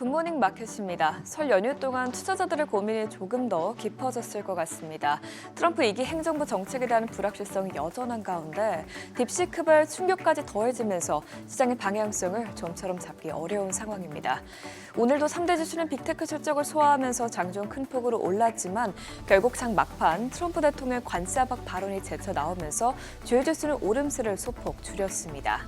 굿모닝 마켓입니다. 설 연휴 동안 투자자들의 고민이 조금 더 깊어졌을 것 같습니다. 트럼프 2기 행정부 정책에 대한 불확실성이 여전한 가운데 딥시크발 충격까지 더해지면서 시장의 방향성을 좀처럼 잡기 어려운 상황입니다. 오늘도 3대 지수는 빅테크 실적을 소화하면서 장중 큰 폭으로 올랐지만 결국 장 막판 트럼프 대통령의 관세 압박 발언이 제쳐 나오면서 주요 지수는 오름세를 소폭 줄였습니다.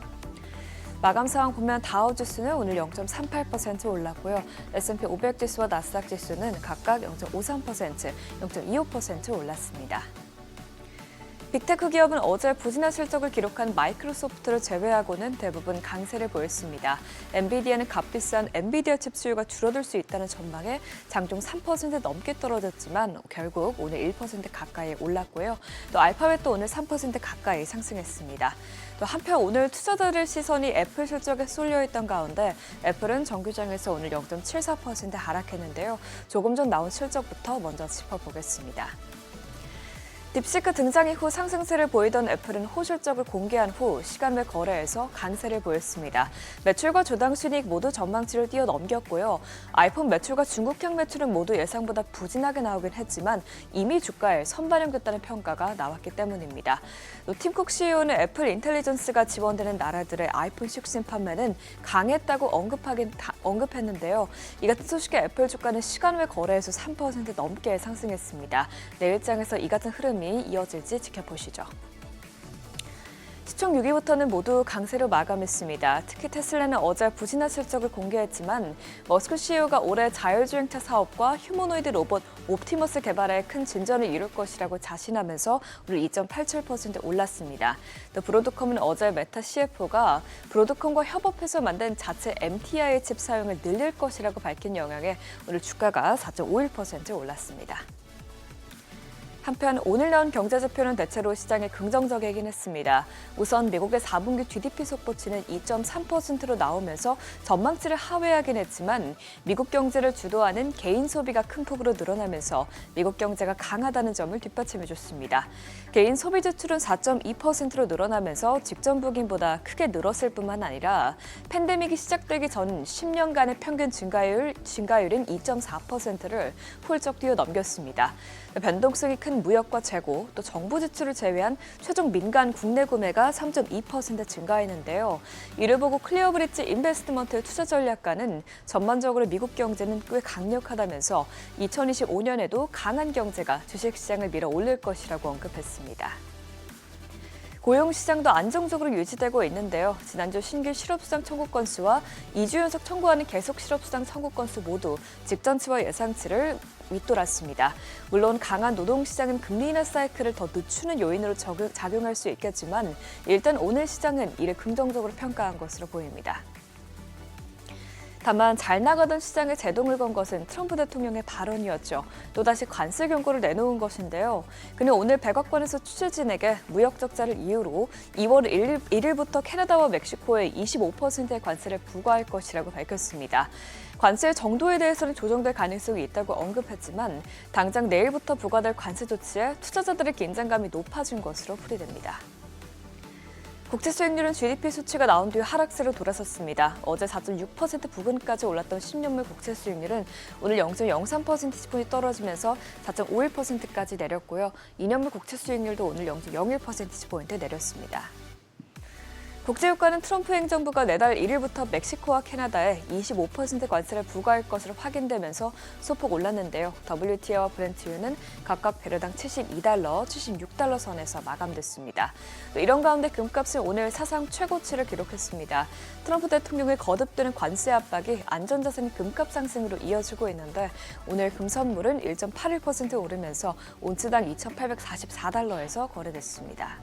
마감 상황 보면 다우지수는 오늘 0.38% 올랐고요. S&P 500 지수와 나스닥 지수는 각각 0.53%, 0.25% 올랐습니다. 빅테크 기업은 어제 부진한 실적을 기록한 마이크로소프트를 제외하고는 대부분 강세를 보였습니다. 엔비디아는 값비싼 엔비디아 칩 수요가 줄어들 수 있다는 전망에 장중 3% 넘게 떨어졌지만 결국 오늘 1% 가까이 올랐고요. 또 알파벳도 오늘 3% 가까이 상승했습니다. 또 한편 오늘 투자자들의 시선이 애플 실적에 쏠려있던 가운데 애플은 정규장에서 오늘 0.74% 하락했는데요. 조금 전 나온 실적부터 먼저 짚어보겠습니다. 딥시크 등장 이후 상승세를 보이던 애플은 호실적을 공개한 후 시간 외 거래에서 강세를 보였습니다. 매출과 주당 순이익 모두 전망치를 뛰어넘겼고요. 아이폰 매출과 중국향 매출은 모두 예상보다 부진하게 나오긴 했지만 이미 주가에 선반영됐다는 평가가 나왔기 때문입니다. 팀쿡 CEO는 애플 인텔리전스가 지원되는 나라들의 아이폰 16 판매는 강했다고 언급했는데요. 이 같은 소식에 애플 주가는 시간 외 거래에서 3% 넘게 상승했습니다. 내일장에서 이 같은 흐름이 이어질지 지켜보시죠. 시총 6위부터는 모두 강세로 마감했습니다. 특히 테슬라는 어제 부진한 실적을 공개했지만 머스크 CEO가 올해 자율주행차 사업과 휴머노이드 로봇 옵티머스 개발에 큰 진전을 이룰 것이라고 자신하면서 오늘 2.87% 올랐습니다. 또 브로드컴은 어제 메타 CFO가 브로드컴과 협업해서 만든 자체 MTI 칩 사용을 늘릴 것이라고 밝힌 영향에 오늘 주가가 4.51% 올랐습니다. 한편 오늘 나온 경제지표는 대체로 시장에 긍정적이긴 했습니다. 우선 미국의 4분기 GDP 속보치는 2.3%로 나오면서 전망치를 하회하긴 했지만 미국 경제를 주도하는 개인 소비가 큰 폭으로 늘어나면서 미국 경제가 강하다는 점을 뒷받침해줬습니다. 개인 소비 지출은 4.2%로 늘어나면서 직전 분기보다 크게 늘었을 뿐만 아니라 팬데믹이 시작되기 전 10년간의 평균 증가율인 2.4%를 훌쩍 뛰어넘겼습니다. 변동성이 큰 무역과 재고, 또 정부 지출을 제외한 최종 민간 국내 구매가 3.2% 증가했는데요. 이를 보고 클리어브리지 인베스트먼트 투자 전략가는 전반적으로 미국 경제는 꽤 강력하다면서 2025년에도 강한 경제가 주식시장을 밀어 올릴 것이라고 언급했습니다. 고용시장도 안정적으로 유지되고 있는데요. 지난주 신규 실업수당 청구 건수와 2주 연속 청구하는 계속 실업수당 청구 건수 모두 직전치와 예상치를 윗돌았습니다. 물론 강한 노동시장은 금리 인하 사이클을 더 늦추는 요인으로 작용할 수 있겠지만 일단 오늘 시장은 이를 긍정적으로 평가한 것으로 보입니다. 다만 잘 나가던 시장에 제동을 건 것은 트럼프 대통령의 발언이었죠. 또다시 관세 경고를 내놓은 것인데요. 그는 오늘 백악관에서 취재진에게 무역 적자를 이유로 2월 1일부터 캐나다와 멕시코에 25%의 관세를 부과할 것이라고 밝혔습니다. 관세의 정도에 대해서는 조정될 가능성이 있다고 언급했지만 당장 내일부터 부과될 관세 조치에 투자자들의 긴장감이 높아진 것으로 풀이됩니다. 국채 수익률은 GDP 수치가 나온 뒤 하락세로 돌아섰습니다. 어제 4.6% 부근까지 올랐던 10년물 국채 수익률은 오늘 0.03%포인트 떨어지면서 4.51%까지 내렸고요. 2년물 국채 수익률도 오늘 0.01%포인트 내렸습니다. 국제유가는 트럼프 행정부가 내달 1일부터 멕시코와 캐나다에 25% 관세를 부과할 것으로 확인되면서 소폭 올랐는데요. WTI와 브렌트유는 각각 배럴당 72달러, 76달러 선에서 마감됐습니다. 이런 가운데 금값은 오늘 사상 최고치를 기록했습니다. 트럼프 대통령의 거듭되는 관세 압박이 안전자산 금값 상승으로 이어지고 있는데 오늘 금선물은 1.81% 오르면서 온츠당 2,844달러에서 거래됐습니다.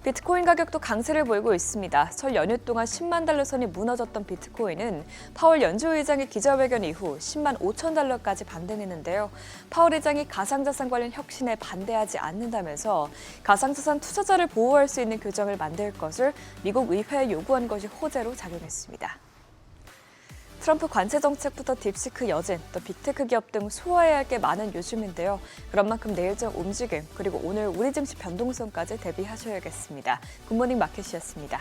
비트코인 가격도 강세를 보이고 있습니다. 설 연휴 동안 10만 달러 선이 무너졌던 비트코인은 파월 연준의장의 기자회견 이후 10만 5천 달러까지 반등했는데요. 파월 의장이 가상자산 관련 혁신에 반대하지 않는다면서 가상자산 투자자를 보호할 수 있는 규정을 만들 것을 미국 의회에 요구한 것이 호재로 작용했습니다. 트럼프 관세 정책부터 딥시크 여진, 또 빅테크 기업 등 소화해야 할 게 많은 요즘인데요. 그런 만큼 내일장 움직임, 그리고 오늘 우리 증시 변동성까지 대비하셔야겠습니다. 굿모닝 마켓이었습니다.